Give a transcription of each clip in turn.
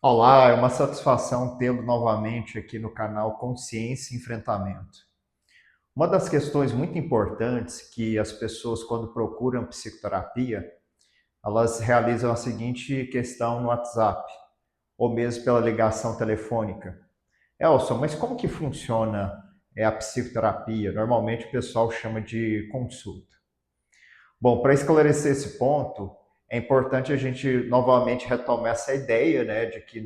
Olá, é uma satisfação tê-lo novamente aqui no canal Consciência e Enfrentamento. Uma das questões muito importantes que as pessoas, quando procuram psicoterapia, elas realizam a seguinte questão no WhatsApp, ou mesmo pela ligação telefônica. Elson, mas como que funciona a psicoterapia? Normalmente o pessoal chama de consulta. Bom, para esclarecer esse ponto, é importante a gente novamente retomar essa ideia, né, de que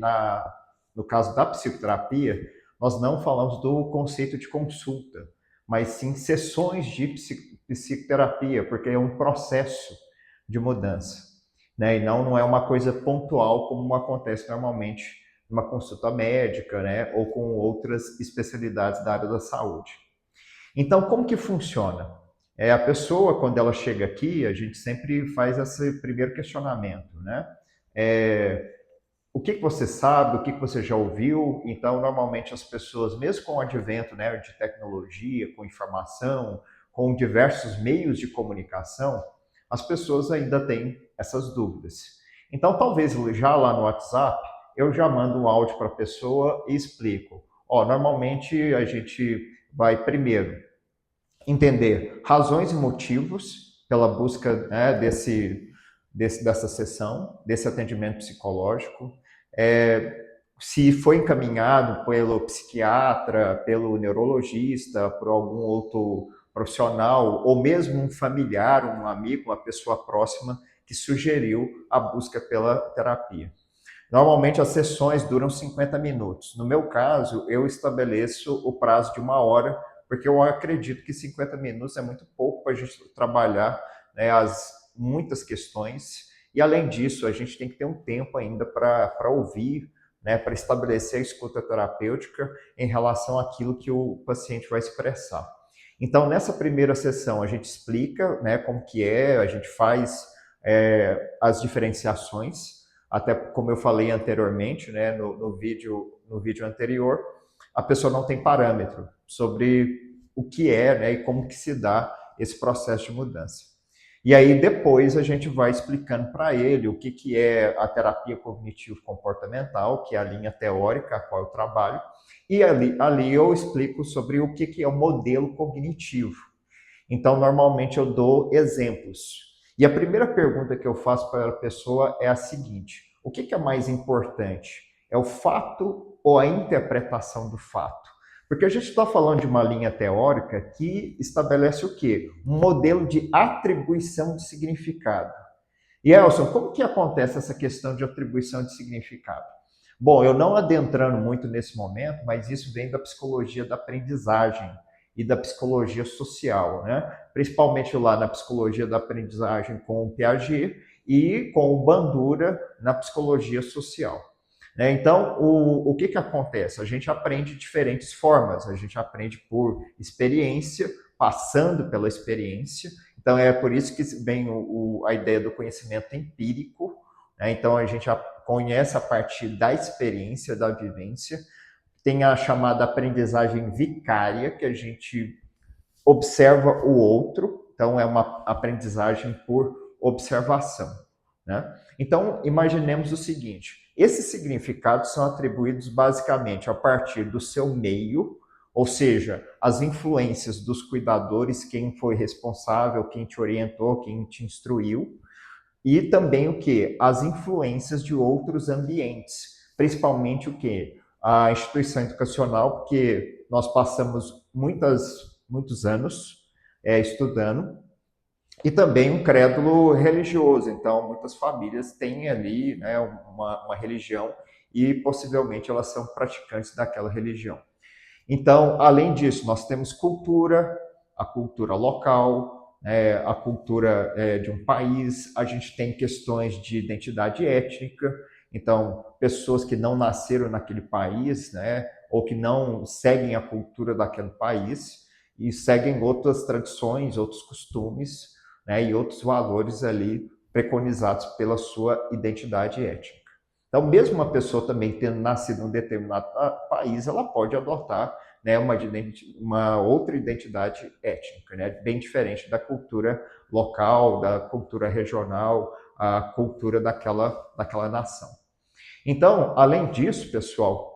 no caso da psicoterapia, nós não falamos do conceito de consulta, mas sim sessões de psicoterapia, porque é um processo de mudança, né, e não é uma coisa pontual como acontece normalmente numa consulta médica, né, ou com outras especialidades da área da saúde. Então, como que funciona? A pessoa, quando ela chega aqui, a gente sempre faz esse primeiro questionamento, né? É, o que você sabe, o que você já ouviu? Então, normalmente as pessoas, mesmo com o advento, né, de tecnologia, com informação, com diversos meios de comunicação, as pessoas ainda têm essas dúvidas. Então, talvez já lá no WhatsApp, eu já mando um áudio para a pessoa e explico. Ó, normalmente a gente vai primeiro entender razões e motivos pela busca, né, dessa sessão, desse atendimento psicológico, se foi encaminhado pelo psiquiatra, pelo neurologista, por algum outro profissional, ou mesmo um familiar, um amigo, uma pessoa próxima que sugeriu a busca pela terapia. Normalmente as sessões duram 50 minutos. No meu caso, eu estabeleço o prazo de uma hora, porque eu acredito que 50 minutos é muito pouco para a gente trabalhar, né, as muitas questões. E além disso, a gente tem que ter um tempo ainda para ouvir, né, para estabelecer a escuta terapêutica em relação àquilo que o paciente vai expressar. Então, nessa primeira sessão, a gente explica, né, como que é, a gente faz as diferenciações, até como eu falei anteriormente, né, no vídeo anterior, a pessoa não tem parâmetro sobre o que é, né, e como que se dá esse processo de mudança. E aí depois a gente vai explicando para ele o que é a terapia cognitivo-comportamental, que é a linha teórica a qual eu trabalho, e ali eu explico sobre o que é o modelo cognitivo. Então, normalmente eu dou exemplos. E a primeira pergunta que eu faço para a pessoa é a seguinte: o que é mais importante? É o fato ou a interpretação do fato? Porque a gente está falando de uma linha teórica que estabelece o quê? Um modelo de atribuição de significado. E Elson, como que acontece essa questão de atribuição de significado? Bom, eu não adentrando muito nesse momento, mas isso vem da psicologia da aprendizagem e da psicologia social, né? Principalmente lá na psicologia da aprendizagem com o Piaget e com o Bandura na psicologia social. Né? Então, o que acontece? A gente aprende de diferentes formas. A gente aprende por experiência, passando pela experiência. Então, é por isso que vem a ideia do conhecimento empírico. Né? Então, a gente conhece a partir da experiência, da vivência. Tem a chamada aprendizagem vicária, que a gente observa o outro, então é uma aprendizagem por observação. Né? Então, imaginemos o seguinte: esses significados são atribuídos basicamente a partir do seu meio, ou seja, as influências dos cuidadores, quem foi responsável, quem te orientou, quem te instruiu, e também o que? As influências de outros ambientes, principalmente o que? A instituição educacional, porque nós passamos muitos anos estudando, e também um crédulo religioso. Então, muitas famílias têm ali, né, uma religião e possivelmente elas são praticantes daquela religião. Então, além disso, nós temos cultura, a cultura local, a cultura de um país, a gente tem questões de identidade étnica, então, pessoas que não nasceram naquele país, né, ou que não seguem a cultura daquele país e seguem outras tradições, outros costumes, né, e outros valores ali preconizados pela sua identidade étnica. Então, mesmo uma pessoa também tendo nascido em um determinado país, ela pode adotar, né, uma outra identidade étnica, né, bem diferente da cultura local, da cultura regional, a cultura daquela nação. Então, além disso, pessoal,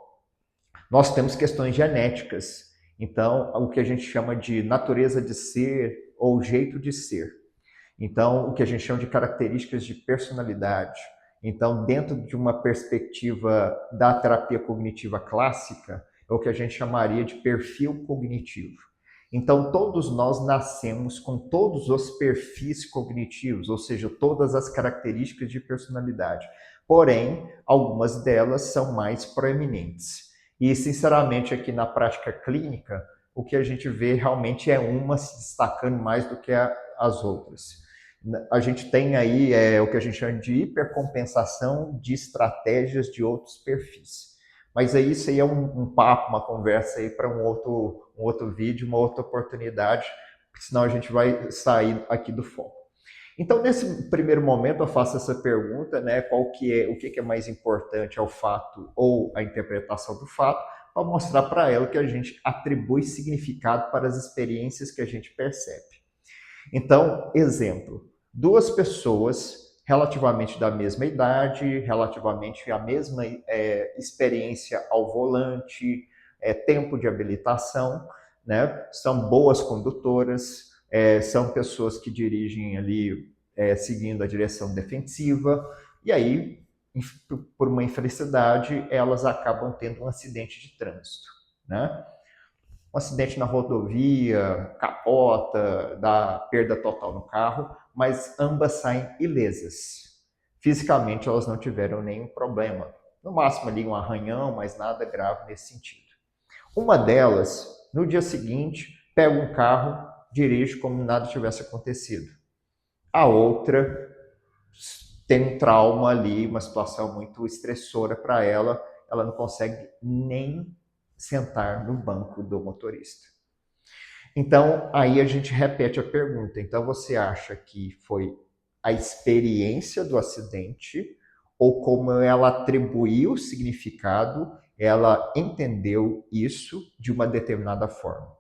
nós temos questões genéticas. Então, o que a gente chama de natureza de ser ou jeito de ser. Então, o que a gente chama de características de personalidade. Então, dentro de uma perspectiva da terapia cognitiva clássica, é o que a gente chamaria de perfil cognitivo. Então, todos nós nascemos com todos os perfis cognitivos, ou seja, todas as características de personalidade. Porém, algumas delas são mais proeminentes. E, sinceramente, aqui na prática clínica, o que a gente vê realmente é uma se destacando mais do que as outras. A gente tem aí o que a gente chama de hipercompensação de estratégias de outros perfis. Mas aí isso aí é um papo, uma conversa aí para um outro vídeo, uma outra oportunidade, senão a gente vai sair aqui do foco. Então, nesse primeiro momento, eu faço essa pergunta, né? O que é mais importante, é o fato ou a interpretação do fato, para mostrar para ela que a gente atribui significado para as experiências que a gente percebe. Então, exemplo, duas pessoas relativamente da mesma idade, relativamente a mesma experiência ao volante, tempo de habilitação, né? São boas condutoras, são pessoas que dirigem ali seguindo a direção defensiva, e aí, por uma infelicidade, elas acabam tendo um acidente de trânsito, né? Um acidente na rodovia, capota, dá perda total no carro, mas ambas saem ilesas. Fisicamente elas não tiveram nenhum problema. No máximo ali um arranhão, mas nada grave nesse sentido. Uma delas, no dia seguinte, pega um carro, dirige como nada tivesse acontecido. A outra tem um trauma ali, uma situação muito estressora para ela, ela não consegue nem sentar no banco do motorista. Então, aí a gente repete a pergunta. Então, você acha que foi a experiência do acidente ou como ela atribuiu o significado, ela entendeu isso de uma determinada forma?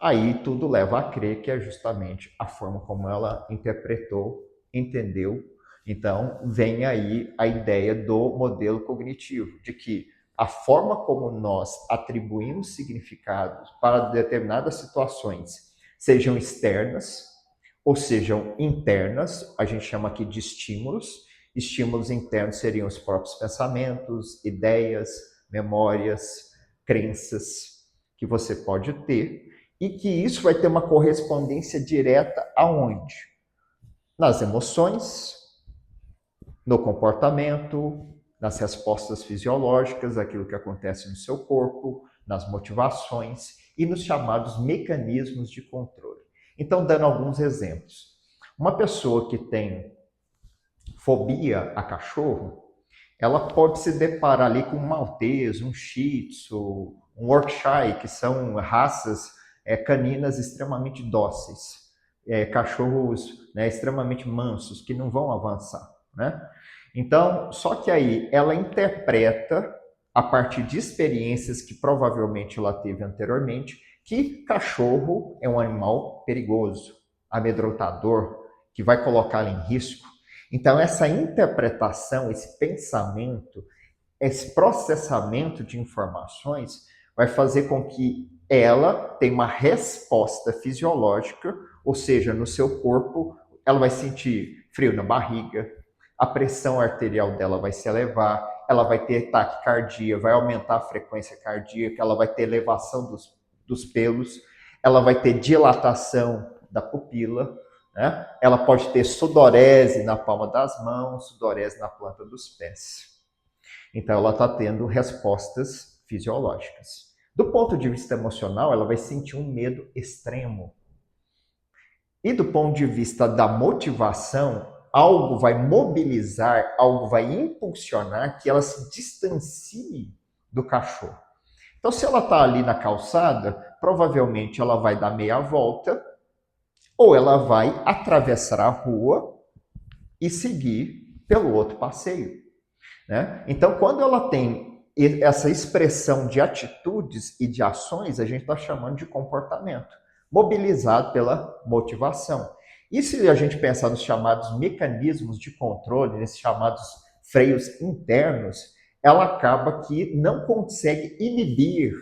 Aí tudo leva a crer que é justamente a forma como ela interpretou, entendeu. Então, vem aí a ideia do modelo cognitivo, de que a forma como nós atribuímos significados para determinadas situações, sejam externas ou sejam internas, a gente chama aqui de estímulos. Estímulos internos seriam os próprios pensamentos, ideias, memórias, crenças que você pode ter, e que isso vai ter uma correspondência direta aonde? Nas emoções, no comportamento, nas respostas fisiológicas, aquilo que acontece no seu corpo, nas motivações e nos chamados mecanismos de controle. Então, dando alguns exemplos. Uma pessoa que tem fobia a cachorro, ela pode se deparar ali com um maltese, um shih tzu, um yorkshire, que são raças caninas extremamente dóceis, cachorros, né, extremamente mansos, que não vão avançar, né? Então, só que aí ela interpreta, a partir de experiências que provavelmente ela teve anteriormente, que cachorro é um animal perigoso, amedrontador, que vai colocá-la em risco. Então, essa interpretação, esse pensamento, esse processamento de informações vai fazer com que ela tenha uma resposta fisiológica, ou seja, no seu corpo, ela vai sentir frio na barriga, a pressão arterial dela vai se elevar, ela vai ter taquicardia, vai aumentar a frequência cardíaca, ela vai ter elevação dos pelos, ela vai ter dilatação da pupila, né? Ela pode ter sudorese na palma das mãos, sudorese na planta dos pés. Então, ela está tendo respostas fisiológicas. Do ponto de vista emocional, ela vai sentir um medo extremo. E do ponto de vista da motivação, algo vai mobilizar, algo vai impulsionar que ela se distancie do cachorro. Então, se ela está ali na calçada, provavelmente ela vai dar meia volta ou ela vai atravessar a rua e seguir pelo outro passeio, né? Então, quando ela tem essa expressão de atitudes e de ações, a gente está chamando de comportamento, mobilizado pela motivação. E se a gente pensar nos chamados mecanismos de controle, nesses chamados freios internos, ela acaba que não consegue inibir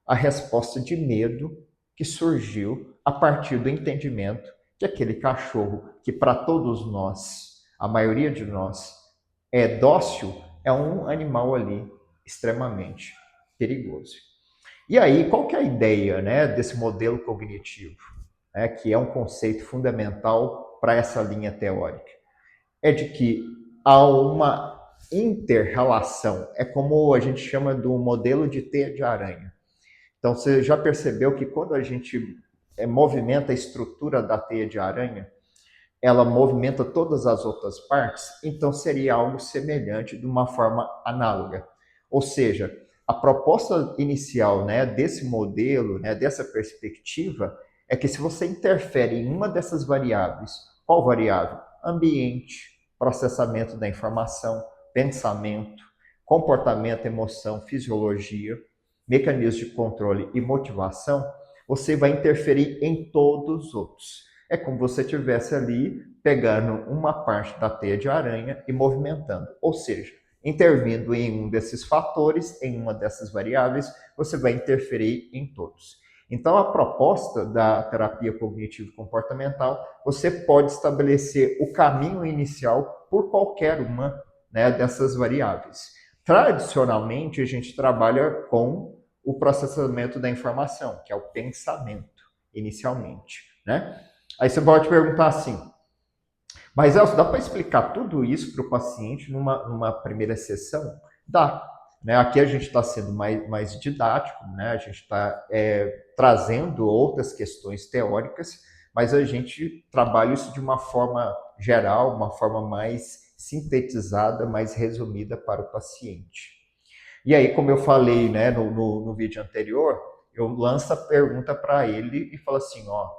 a resposta de medo que surgiu a partir do entendimento que aquele cachorro, que para todos nós, a maioria de nós, é dócil, é um animal ali extremamente perigoso. E aí, qual que é a ideia, né, desse modelo cognitivo, né, que é um conceito fundamental para essa linha teórica? É de que há uma inter-relação, é como a gente chama do modelo de teia de aranha. Então, você já percebeu que quando a gente movimenta a estrutura da teia de aranha, ela movimenta todas as outras partes? Então, seria algo semelhante de uma forma análoga. Ou seja, a proposta inicial, né, desse modelo, né, dessa perspectiva, é que se você interfere em uma dessas variáveis, qual variável? Ambiente, processamento da informação, pensamento, comportamento, emoção, fisiologia, mecanismos de controle e motivação, você vai interferir em todos os outros. É como você estivesse ali pegando uma parte da teia de aranha e movimentando. Ou seja, intervindo em um desses fatores, em uma dessas variáveis, você vai interferir em todos. Então, a proposta da terapia cognitivo-comportamental, você pode estabelecer o caminho inicial por qualquer uma, né, dessas variáveis. Tradicionalmente, a gente trabalha com o processamento da informação, que é o pensamento, inicialmente, né? Aí você pode perguntar assim, mas Elcio, dá para explicar tudo isso para o paciente numa primeira sessão? Dá. Né? Aqui a gente está sendo mais didático, né? A gente está trazendo outras questões teóricas, mas a gente trabalha isso de uma forma geral, uma forma mais sintetizada, mais resumida para o paciente. E aí, como eu falei, né, no vídeo anterior, eu lanço a pergunta para ele e falo assim, ó,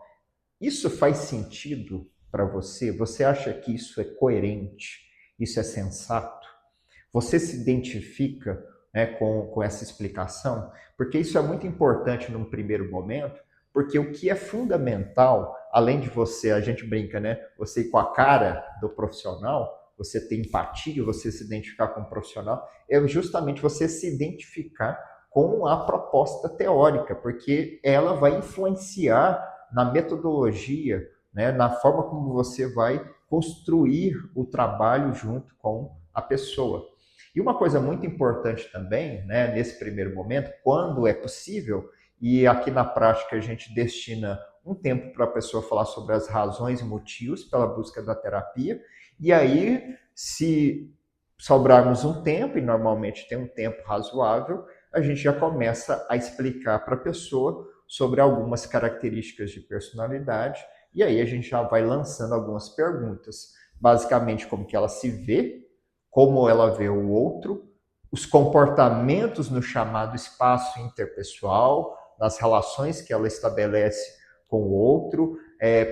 isso faz sentido para você? Você acha que isso é coerente? Isso é sensato? Você se identifica, né, com essa explicação? Porque isso é muito importante num primeiro momento, porque o que é fundamental, além de você, a gente brinca, né? Você ir com a cara do profissional, você ter empatia, você se identificar com o profissional, é justamente você se identificar com a proposta teórica, porque ela vai influenciar na metodologia, né, na forma como você vai construir o trabalho junto com a pessoa. E uma coisa muito importante também, né, nesse primeiro momento, quando é possível, e aqui na prática a gente destina um tempo para a pessoa falar sobre as razões e motivos pela busca da terapia, e aí, se sobrarmos um tempo, e normalmente tem um tempo razoável, a gente já começa a explicar para a pessoa sobre algumas características de personalidade, e aí a gente já vai lançando algumas perguntas, basicamente como que ela se vê, como ela vê o outro, os comportamentos no chamado espaço interpessoal, nas relações que ela estabelece com o outro,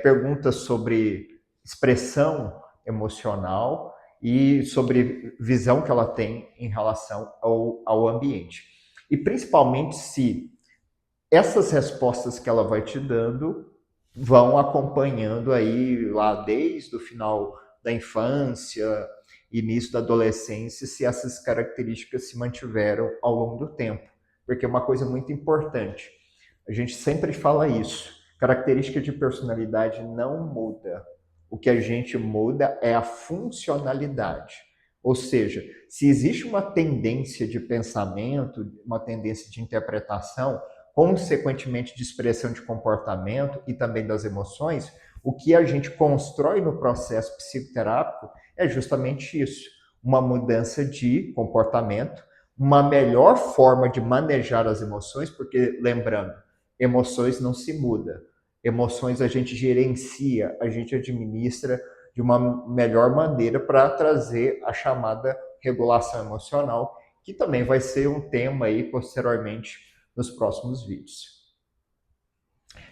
perguntas sobre expressão emocional e sobre visão que ela tem em relação ao ambiente. E principalmente se essas respostas que ela vai te dando vão acompanhando aí lá desde o final da infância, início da adolescência, se essas características se mantiveram ao longo do tempo. Porque é uma coisa muito importante. A gente sempre fala isso. Característica de personalidade não muda. O que a gente muda é a funcionalidade. Ou seja, se existe uma tendência de pensamento, uma tendência de interpretação, consequentemente de expressão de comportamento e também das emoções, o que a gente constrói no processo psicoterápico é justamente isso, uma mudança de comportamento, uma melhor forma de manejar as emoções, porque, lembrando, emoções não se muda, emoções a gente gerencia, a gente administra de uma melhor maneira para trazer a chamada regulação emocional, que também vai ser um tema aí posteriormente nos próximos vídeos.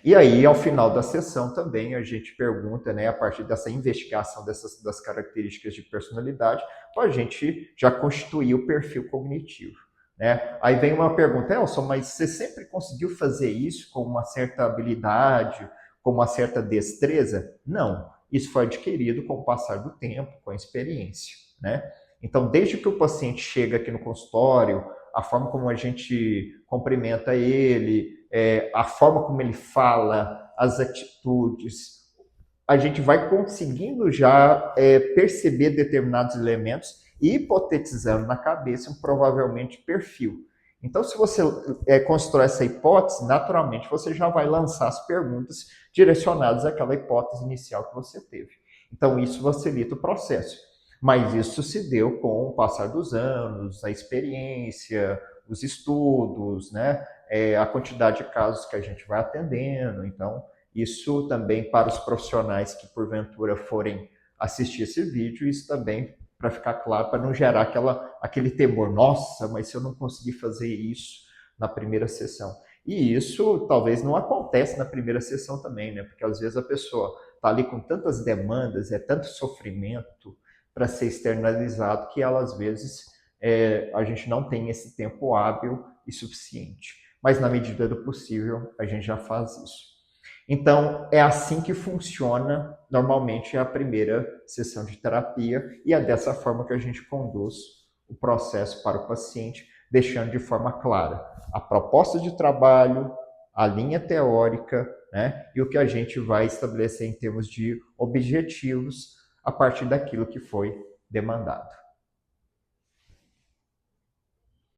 E aí, ao final da sessão também, a gente pergunta, né, a partir dessa investigação das características de personalidade, para a gente já constituir o perfil cognitivo. Né? Aí vem uma pergunta, Elson, mas você sempre conseguiu fazer isso com uma certa habilidade, com uma certa destreza? Não, isso foi adquirido com o passar do tempo, com a experiência. Né? Então, desde que o paciente chega aqui no consultório, a forma como a gente cumprimenta ele, a forma como ele fala, as atitudes, a gente vai conseguindo já perceber determinados elementos e hipotetizando na cabeça um provavelmente perfil. Então, se você constrói essa hipótese, naturalmente você já vai lançar as perguntas direcionadas àquela hipótese inicial que você teve. Então, isso facilita o processo. Mas isso se deu com o passar dos anos, a experiência, os estudos, né? A quantidade de casos que a gente vai atendendo. Então, isso também para os profissionais que porventura forem assistir esse vídeo, isso também para ficar claro, para não gerar aquele temor, nossa, mas se eu não conseguir fazer isso na primeira sessão. E isso talvez não acontece na primeira sessão também, né? Porque às vezes a pessoa está ali com tantas demandas, tanto sofrimento para ser externalizado que ela às vezes a gente não tem esse tempo hábil e suficiente. Mas na medida do possível a gente já faz isso. Então, é assim que funciona normalmente a primeira sessão de terapia e é dessa forma que a gente conduz o processo para o paciente, deixando de forma clara a proposta de trabalho, a linha teórica, né, e o que a gente vai estabelecer em termos de objetivos a partir daquilo que foi demandado.